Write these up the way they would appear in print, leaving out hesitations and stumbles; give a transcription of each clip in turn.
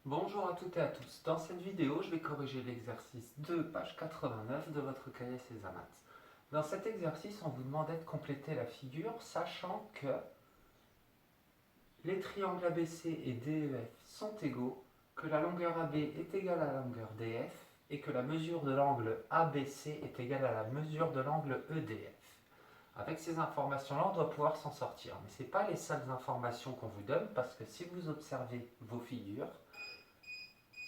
Bonjour à toutes et à tous. Dans cette vidéo, je vais corriger l'exercice 2, page 89 de votre cahier Césamaths. Dans cet exercice, on vous demandait de compléter la figure, sachant que les triangles ABC et DEF sont égaux, que la longueur AB est égale à la longueur DF et que la mesure de l'angle ABC est égale à la mesure de l'angle EDF. Avec ces informations-là, on doit pouvoir s'en sortir. Mais ce n'est pas les seules informations qu'on vous donne, parce que si vous observez vos figures,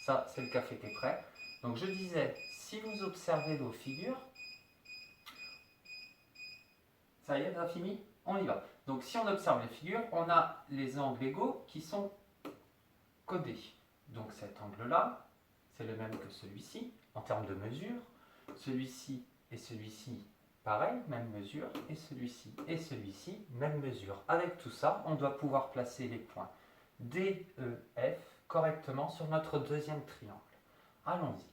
ça, c'est le café qui est prêt. Donc je disais, si vous observez vos figures, ça y est, on a fini? On y va. Donc si on observe les figures, on a les angles égaux qui sont codés. Donc cet angle-là, c'est le même que celui-ci, en termes de mesure. Celui-ci et celui-ci, pareil, même mesure. Et celui-ci, même mesure. Avec tout ça, on doit pouvoir placer les points D, E, F correctement sur notre deuxième triangle. Allons-y.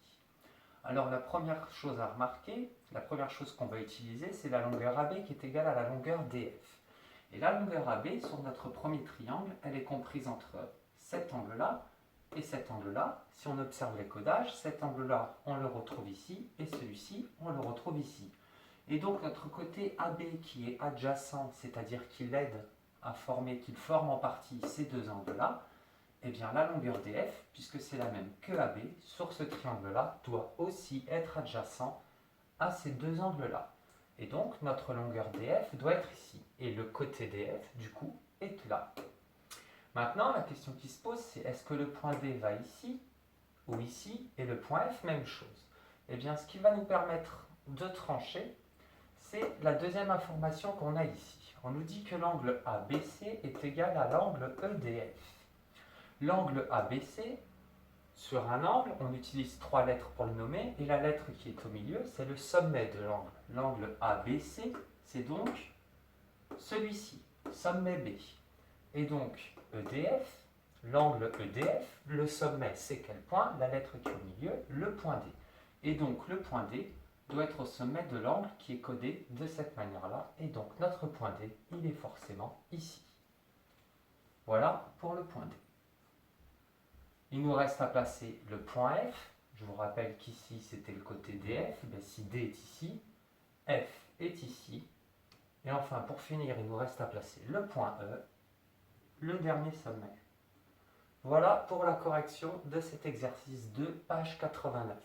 Alors la première chose à remarquer, la première chose qu'on va utiliser, c'est la longueur AB qui est égale à la longueur DF. Et la longueur AB sur notre premier triangle, elle est comprise entre cet angle-là et cet angle-là. Si on observe les codages, cet angle-là, on le retrouve ici, et celui-ci, on le retrouve ici. Et donc notre côté AB qui est adjacent, c'est-à-dire qu'il aide à former, qu'il forme en partie ces deux angles-là, eh bien la longueur DF, puisque c'est la même que AB, sur ce triangle-là, doit aussi être adjacent à ces deux angles-là. Et donc notre longueur DF doit être ici. Et le côté DF, du coup, est là. Maintenant, la question qui se pose, c'est est-ce que le point D va ici ou ici, et le point F, même chose? Eh bien, ce qui va nous permettre de trancher, c'est la deuxième information qu'on a ici. On nous dit que l'angle ABC est égal à l'angle EDF. L'angle ABC, sur un angle, on utilise trois lettres pour le nommer, et la lettre qui est au milieu, c'est le sommet de l'angle. L'angle ABC, c'est donc celui-ci, sommet B. Et donc, EDF, l'angle EDF, le sommet, c'est quel point? La lettre qui est au milieu, le point D. Et donc, le point D doit être au sommet de l'angle qui est codé de cette manière-là. Et donc, notre point D, il est forcément ici. Voilà pour le point D. Il nous reste à placer le point F. Je vous rappelle qu'ici, c'était le côté DF. Bien, si D est ici, F est ici. Et enfin, pour finir, il nous reste à placer le point E, le dernier sommet. Voilà pour la correction de cet exercice 2, page 89.